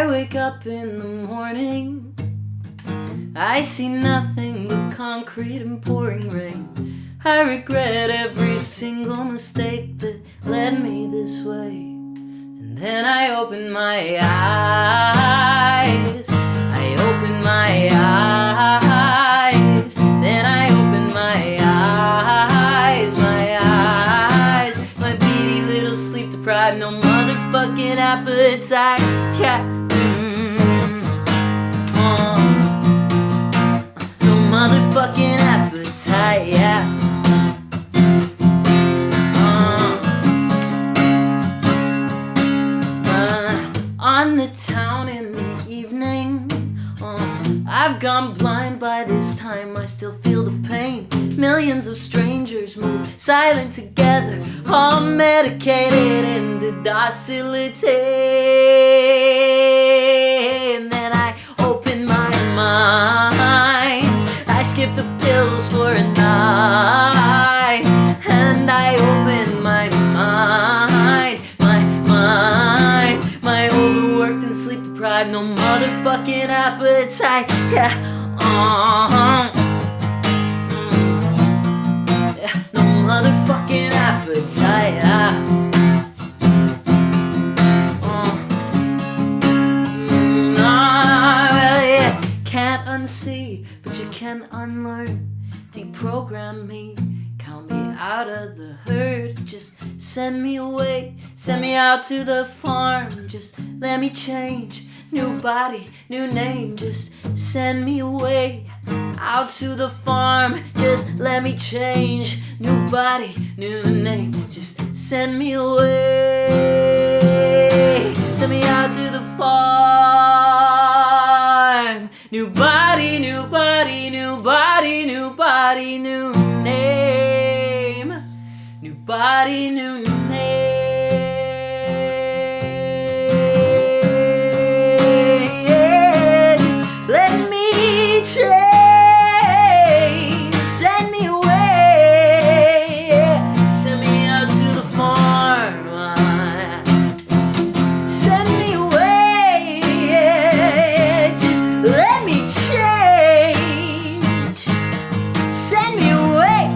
wake up in the morning, I see nothing but concrete and pouring rain. I regret every single mistake that led me this way. And then I open my eyes, I open my eyes, then I open my eyes, my beady little sleep deprived, no motherfucking appetite, yeah. No motherfucking appetite, yeah. On the town in the evening, I've gone blind by this time, I still feel the pain. Millions of strangers move silent together, all medicated into docility. And then I open my mind, I skip the pills for a night, and I open my mind, my overworked and sleep deprived, no motherfucking appetite, yeah. No motherfucking appetite, yeah. Well, yeah. Can't unsee, but you can unlearn. Deprogram me, count me out of the herd. Just send me away, send me out to the farm. Just let me change, new body, new name. Just send me away, out to the farm. Just let me change, new body, new name. Just send me away, send me out to the farm. New body, new body, new body, new body, new name. New body, new name. Just let me change. Send me away. Send me out to the farm. Send me away. Just let me change. Send me away.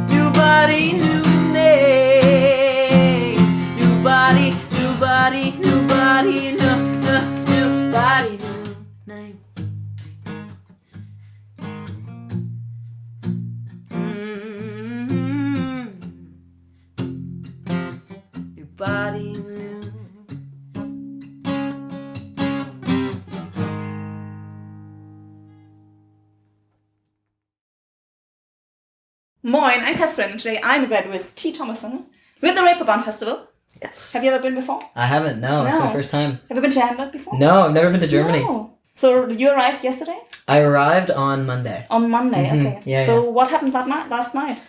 New body, new name. New body, new body, new body, new body, new name. New body, new. Moin, I'm Catherine, and today I'm in bed with T. Thomason with the Reeperbahn Festival. Yes. Have you ever been before? I haven't, no. It's my first time. Have you been to Hamburg before? No, I've never been to Germany. No. So you arrived yesterday? I arrived on Monday. On Monday, okay. Yeah, so what happened last night?